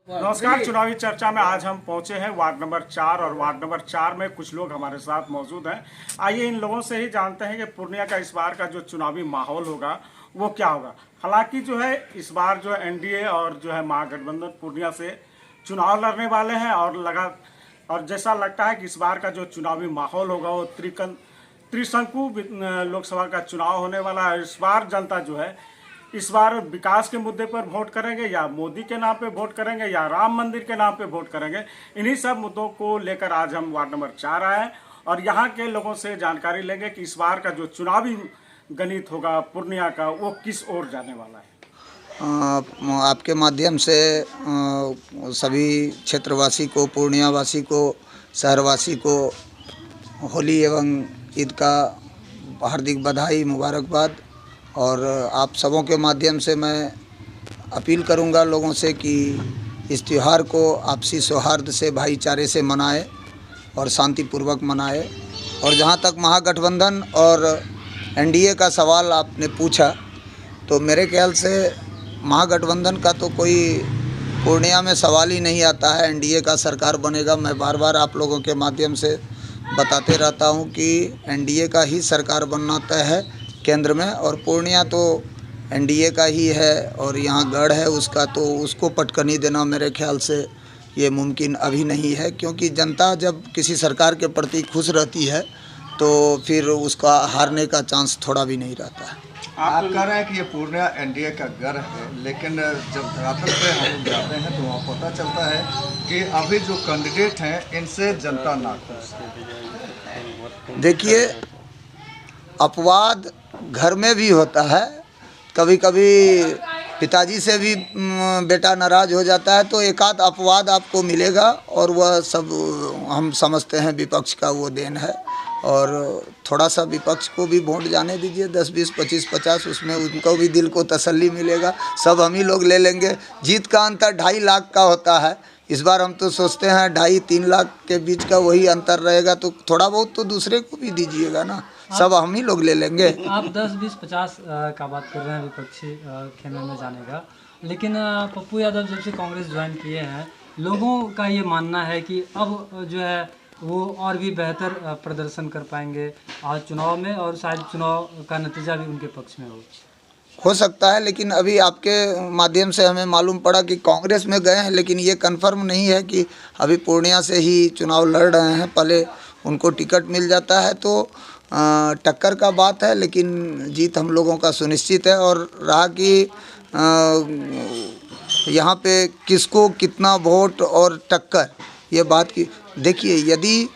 नमस्कार। चुनावी चर्चा में आज हम पहुंचे हैं वार्ड नंबर 4 और वार्ड नंबर 4 में कुछ लोग हमारे साथ मौजूद हैं। आइए इन लोगों से ही जानते हैं कि पूर्णिया का इस बार का जो चुनावी माहौल होगा वो क्या होगा। हालांकि जो है इस बार जो एनडीए और जो है महागठबंधन पूर्णिया से चुनाव लड़ने वाले हैं और जैसा लगता है कि इस बार का जो चुनावी माहौल होगा वो त्रिशंकु लोकसभा का चुनाव होने वाला है। इस बार जनता जो है इस बार विकास के मुद्दे पर वोट करेंगे या मोदी के नाम पे वोट करेंगे या राम मंदिर के नाम पे वोट करेंगे। इन्हीं सब मुद्दों को लेकर आज हम वार्ड नंबर 4 आए हैं और यहाँ के लोगों से जानकारी लेंगे कि इस बार का जो चुनावी गणित होगा पूर्णिया का वो किस ओर जाने वाला है। आपके माध्यम से सभी क्षेत्रवासी को, पूर्णियावासी को, शहरवासी को होली एवं ईद का हार्दिक बधाई, मुबारकबाद। और आप सबों के माध्यम से मैं अपील करूंगा लोगों से कि इस त्यौहार को आपसी सौहार्द से, भाईचारे से मनाएं और शांतिपूर्वक मनाएं। और जहां तक महागठबंधन और एनडीए का सवाल आपने पूछा, तो मेरे ख्याल से महागठबंधन का तो कोई पूर्णिया में सवाल ही नहीं आता है। एनडीए का सरकार बनेगा। मैं बार बार आप लोगों के माध्यम से बताते रहता हूं कि एनडीए का ही सरकार बनना तय है केंद्र में, और पूर्णिया तो एनडीए का ही है और यहाँ गढ़ है उसका, तो उसको पटकनी देना मेरे ख्याल से ये मुमकिन अभी नहीं है। क्योंकि जनता जब किसी सरकार के प्रति खुश रहती है तो फिर उसका हारने का चांस थोड़ा भी नहीं रहता है। आप कह रहे हैं कि ये पूर्णिया एनडीए का गढ़ है, लेकिन जब धरातल पे हम लोग जाते हैं तो वहाँ पता चलता है कि अभी जो कैंडिडेट हैं इनसे जनता नाखुश है। देखिए, अपवाद घर में भी होता है। कभी कभी पिताजी से भी बेटा नाराज़ हो जाता है तो एक आध अपवाद आपको मिलेगा, और वह सब हम समझते हैं विपक्ष का वो देन है। और थोड़ा सा विपक्ष को भी वोट जाने दीजिए, 10, 20, 25, 50, उसमें उनको भी दिल को तसल्ली मिलेगा। सब हम ही लोग ले लेंगे। जीत का अंतर 2.5 लाख का होता है। इस बार हम तो सोचते हैं 2.5-3 लाख के बीच का वही अंतर रहेगा, तो थोड़ा बहुत तो दूसरे को भी दीजिएगा ना। सब हम ही लोग ले लेंगे। आप 10, 20, 50 का बात कर रहे हैं विपक्षी खेमे में जाने का, लेकिन पप्पू यादव जब से कांग्रेस ज्वाइन किए हैं, लोगों का ये मानना है कि अब जो है वो और भी बेहतर प्रदर्शन कर पाएंगे आज चुनाव में, और शायद चुनाव का नतीजा भी उनके पक्ष में हो सकता है। लेकिन अभी आपके माध्यम से हमें मालूम पड़ा कि कांग्रेस में गए हैं, लेकिन ये कंफर्म नहीं है कि अभी पूर्णिया से ही चुनाव लड़ रहे हैं। पहले उनको टिकट मिल जाता है तो टक्कर का बात है, लेकिन जीत हम लोगों का सुनिश्चित है। और रहा कि यहाँ पे किसको कितना वोट और टक्कर, ये बात की देखिए, यदि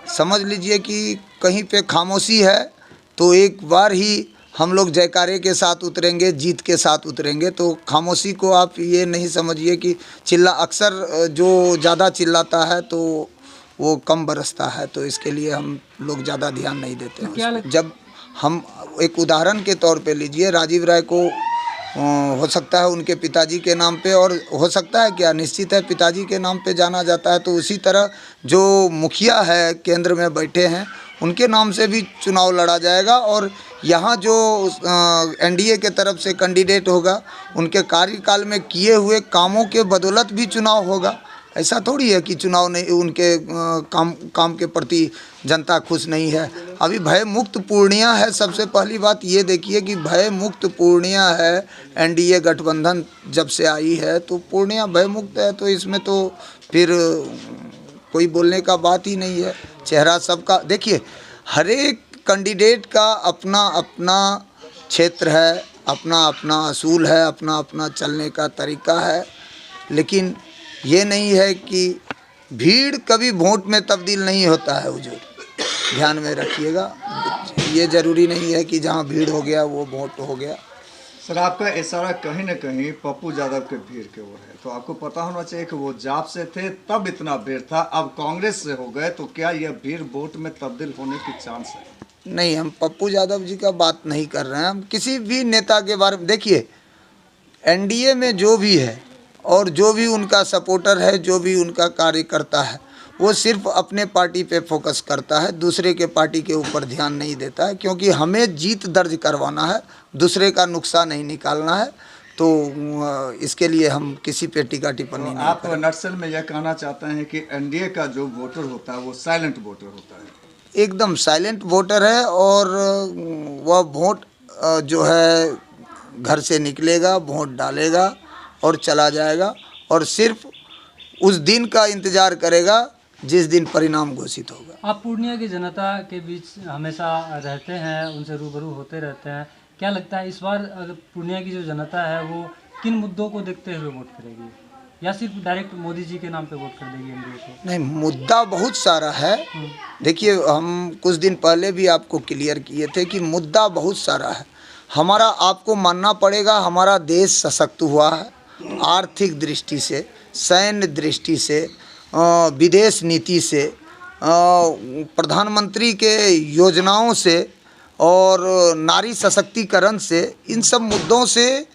समझ लीजिए कि कहीं पे खामोशी है तो एक बार ही हम लोग जयकारे के साथ उतरेंगे, जीत के साथ उतरेंगे। तो खामोशी को आप ये नहीं समझिए कि अक्सर जो ज़्यादा चिल्लाता है तो वो कम बरसता है, तो इसके लिए हम लोग ज़्यादा ध्यान नहीं देते हैं। जब हम एक उदाहरण के तौर पे लीजिए, राजीव राय को हो सकता है उनके पिताजी के नाम पे, और हो सकता है क्या निश्चित है पिताजी के नाम पे जाना जाता है, तो उसी तरह जो मुखिया है केंद्र में बैठे हैं उनके नाम से भी चुनाव लड़ा जाएगा। और यहाँ जो एनडीए के तरफ से कैंडिडेट होगा उनके कार्यकाल में किए हुए कामों के बदौलत भी चुनाव होगा। ऐसा थोड़ी है कि चुनाव नहीं, उनके काम के प्रति जनता खुश नहीं है। अभी भय मुक्त पूर्णिया है। सबसे पहली बात ये देखिए कि भय मुक्त पूर्णिया है। एनडीए गठबंधन जब से आई है तो पूर्णिया भय मुक्त है, तो इसमें तो फिर कोई बोलने का बात ही नहीं है। चेहरा सबका देखिए, हर एक कैंडिडेट का अपना अपना क्षेत्र है, अपना अपना असूल है, अपना अपना चलने का तरीका है। लेकिन ये नहीं है कि भीड़ कभी वोट में तब्दील नहीं होता है। हुजूर ध्यान में रखिएगा, ये ज़रूरी नहीं है कि जहाँ भीड़ हो गया वो वोट हो गया। सर, आपका इशारा कहीं ना कहीं पप्पू यादव के भीड़ के ओर है, तो आपको पता होना चाहिए कि वो जाप से थे तब इतना भीड़ था, अब कांग्रेस से हो गए तो क्या यह भीड़ वोट में तब्दील होने की चांस है? नहीं, हम पप्पू यादव जी का बात नहीं कर रहे हैं। हम किसी भी नेता के बारे में देखिए, एनडीए में जो भी है और जो भी उनका सपोर्टर है, जो भी उनका कार्यकर्ता है, वो सिर्फ अपने पार्टी पे फोकस करता है, दूसरे के पार्टी के ऊपर ध्यान नहीं देता है। क्योंकि हमें जीत दर्ज करवाना है, दूसरे का नुकसान नहीं निकालना है। तो इसके लिए हम किसी पे टीका टिप्पणी नहीं आप नक्सल में यह कहना चाहते हैं कि एनडीए का जो वोटर होता है वो साइलेंट वोटर होता है? एकदम साइलेंट वोटर है, और वह वोट जो है घर से निकलेगा, वोट डालेगा और चला जाएगा, और सिर्फ उस दिन का इंतज़ार करेगा जिस दिन परिणाम घोषित होगा। आप पूर्णिया की जनता के बीच हमेशा रहते हैं, उनसे रूबरू होते रहते हैं, क्या लगता है इस बार अगर पूर्णिया की जो जनता है वो किन मुद्दों को देखते हुए वोट करेगी, या सिर्फ डायरेक्ट मोदी जी के नाम पे वोट कर देगी एनडीए को? नहीं, मुद्दा बहुत सारा है। देखिए, हम कुछ दिन पहले भी आपको क्लियर किए थे कि मुद्दा बहुत सारा है। हमारा आपको मानना पड़ेगा, हमारा देश सशक्त हुआ है आर्थिक दृष्टि से, सैन्य दृष्टि से, विदेश नीति से, प्रधानमंत्री के योजनाओं से और नारी सशक्तिकरण से। इन सब मुद्दों से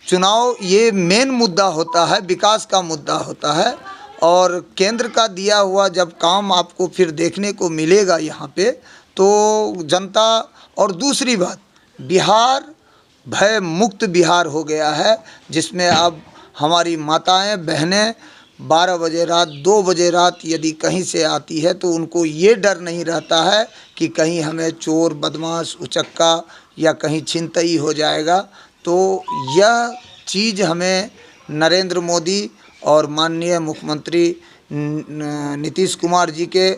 चुनाव ये मेन मुद्दा होता है, विकास का मुद्दा होता है। और केंद्र का दिया हुआ जब काम आपको फिर देखने को मिलेगा यहाँ पे, तो जनता। और दूसरी बात, बिहार भय मुक्त बिहार हो गया है, जिसमें अब हमारी माताएं बहनें 12 बजे रात, 2 बजे रात यदि कहीं से आती है तो उनको ये डर नहीं रहता है कि कहीं हमें चोर, बदमाश, उचक्का या कहीं छिनतई हो जाएगा। तो यह चीज़ हमें नरेंद्र मोदी और माननीय मुख्यमंत्री नीतीश कुमार जी के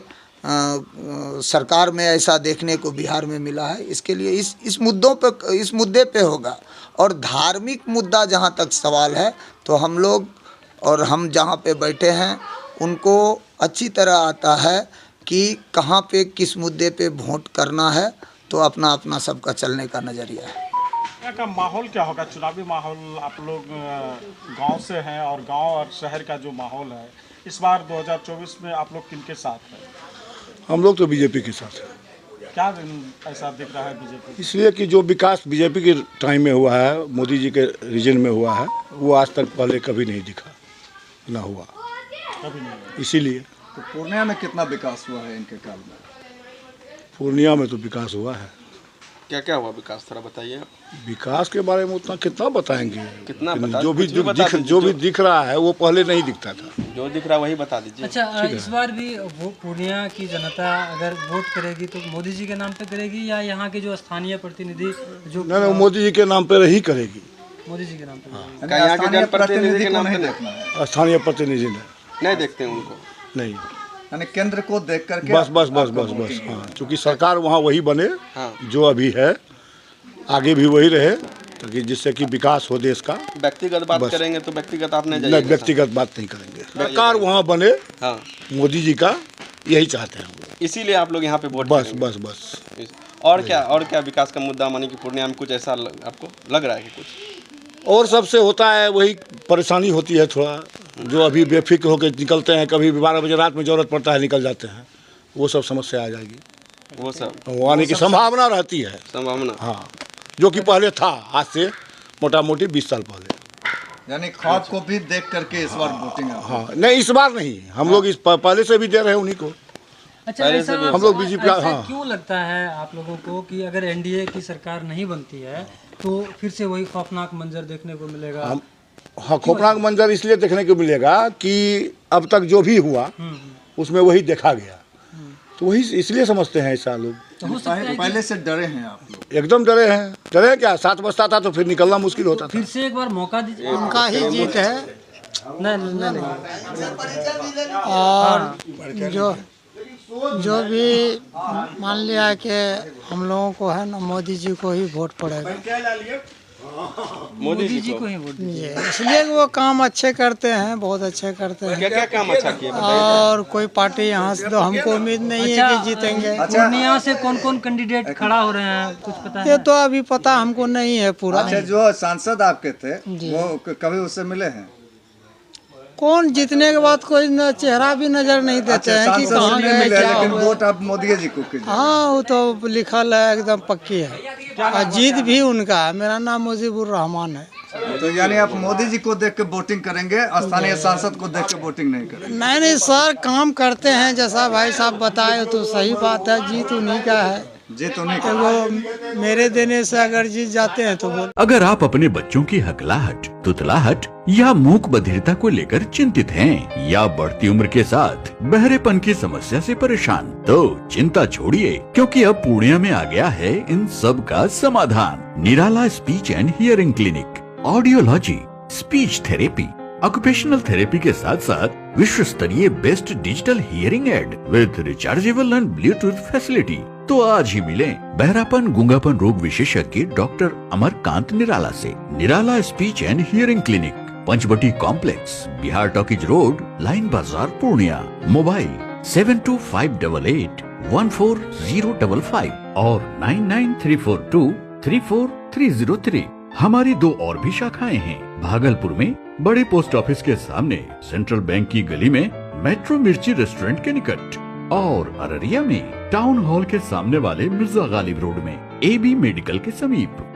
सरकार में ऐसा देखने को बिहार में मिला है। इसके लिए इस मुद्दे पे होगा। और धार्मिक मुद्दा जहाँ तक सवाल है, तो हम लोग और हम जहाँ पे बैठे हैं उनको अच्छी तरह आता है कि कहाँ पे किस मुद्दे पे वोट करना है, तो अपना अपना सबका चलने का नज़रिया है। यहाँ का माहौल क्या होगा, चुनावी माहौल? आप लोग गांव से हैं, और गांव और शहर का जो माहौल है इस बार 2024 में आप लोग किनके साथ हैं? हम लोग तो बीजेपी के साथ हैं। क्या ऐसा दिख रहा है बीजेपी? इसलिए कि जो विकास बीजेपी के टाइम में हुआ है, मोदी जी के रीजन में हुआ है, वो आज तक पहले कभी नहीं दिखा, ना हुआ कभी नहीं। इसीलिए तो पूर्णिया में कितना विकास हुआ है इनके काल में? पूर्णिया में तो विकास हुआ है। क्या क्या हुआ विकास, थोड़ा बताइए। विकास के बारे में उतना कितना बताएंगे? कितना लेकिन बता- जो भी कुछ भी बता दीजिए, जो भी दिख रहा है वो पहले नहीं दिखता था। जो दिख रहा है वही बता दीजिए। अच्छा, इस बार भी वो पूर्णिया की जनता अगर वोट करेगी तो मोदी जी के नाम पे करेगी, या यहाँ के जो स्थानीय प्रतिनिधि जो नहीं, मोदी जी के नाम पर ही करेगी। मोदी जी के नाम पे करेगी? क्या यहाँ के स्थानीय जनप्रतिनिधि के नाम नहीं पे देखना है, स्थानीय प्रतिनिधि ने नहीं देखते हैं उनको? नहीं, यानी केंद्र को देख करके बस बस बस बस बस। हाँ, चूँकि सरकार वहाँ वही बने हाँ। जो अभी है, आगे भी वही रहे, ताकि जिससे कि विकास हो देश का। व्यक्तिगत बात करेंगे तो व्यक्तिगत आप नहीं नहीं, जाइएगा। व्यक्तिगत बात नहीं करेंगे। सरकार वहाँ बने, हाँ, मोदी जी का यही चाहते हैं हम लोग। इसीलिए आप लोग यहाँ पे वोट बस करेंगे। बस बस। और क्या विकास का मुद्दा मानी कि पूर्णिया में कुछ ऐसा आपको लग रहा है कि कुछ? और सबसे होता है वही परेशानी होती है थोड़ा, जो अभी बेफिक्र होकर निकलते हैं, कभी 12 बजे रात में ज़रूरत पड़ता है निकल जाते हैं, वो सब समस्या आ जाएगी। वो सब वो आने की संभावना रहती है। संभावना। हाँ, जो कि पहले था, आज से मोटा मोटी 20 साल पहले। यानी ख्वाब को भी देख करके इस बार वोटिंग है। हाँ, नहीं इस बार नहीं, हम लोग इस पहले से भी दे रहे हैं उन्हीं को। अच्छा, पहले ऐसा से भी हम लोग बीजेपी का- ऐसा हाँ। क्यों लगता है आप लोगों को कि अगर एनडीए की सरकार नहीं बनती है तो फिर से वही खौफनाक मंजर देखने को मिलेगा? हाँ, खौफनाक मंजर इसलिए देखने को मिलेगा कि अब तक जो भी हुआ उसमें वही देखा गया, तो वही इसलिए समझते हैं ऐसा लोग। तो हो सकता है पहले से डरे हैं आप लोग? एकदम डरे हैं। डरे क्या, 7 बजता था तो फिर निकलना मुश्किल होता था। फिर से एक बार मौका दीजिए। उनका ही जीत है। नहीं नहीं नहीं। और जो भी मान लिया कि हम लोगों को है ना, मोदी जी को ही वोट पड़ेगा। मोदी जी को। को ही वोट दीजिए। जी, इसलिए कि वो काम अच्छे करते हैं, बहुत अच्छे करते हैं। क्या क्या काम अच्छा किए और कोई पार्टी यहाँ से तो हमको उम्मीद नहीं है कि जीतेंगे। पूर्णिया से कौन कौन कैंडिडेट खड़ा हो रहे हैं, कुछ पता ये है? तो अभी पता हमको नहीं है पूरा। अच्छा, जो सांसद आपके थे जी। वो कभी उससे मिले हैं? कौन जीतने के बाद कोई न चेहरा भी नजर नहीं देते अच्छा, हैं कि सांसद कहाँ से नहीं गए, मिले, क्या लेकिन हुआ। वोट आप मोदी जी को कीजिए। हाँ, वो तो लिखल है, एकदम पक्की है। और जीत भी उनका है। मेरा नाम मुजीबुर रहमान है। तो यानी आप मोदी जी को देख के वोटिंग करेंगे, स्थानीय सांसद को देख के वोटिंग नहीं करेंगे? नहीं नहीं सर, काम करते हैं जैसा भाई साहब बताए तो सही बात है, जीत उन्हीं का है। जीत उन्हीं तो वो मेरे देने से अगर जीत जाते हैं तो बोल। अगर आप अपने बच्चों की हकलाहट, तुतलाहट या मूक बधिरता को लेकर चिंतित हैं या बढ़ती उम्र के साथ बहरेपन की समस्या से परेशान, तो चिंता छोड़िए, क्योंकि अब पूर्णिया में आ गया है इन सब का समाधान। Nirala speech and hearing clinic, audiology, speech therapy, occupational therapy के साथ साथ विश्व स्तरीय best digital hearing aid with rechargeable and Bluetooth facility. तो आज ही मिलें बहरापन गूंगापन रोग विशेषज्ञ डॉक्टर अमरकांत निराला से। Nirala speech and hearing clinic, Panchvati complex, Bihar talkies road, line Bazar, Purnia. Mobile 7258814055 और 9934234303। हमारी 2 और भी शाखाएं हैं, भागलपुर में बड़े पोस्ट ऑफिस के सामने, सेंट्रल बैंक की गली में, मेट्रो मिर्ची रेस्टोरेंट के निकट, और अररिया में टाउन हॉल के सामने वाले मिर्जा गालिब रोड में AB मेडिकल के समीप।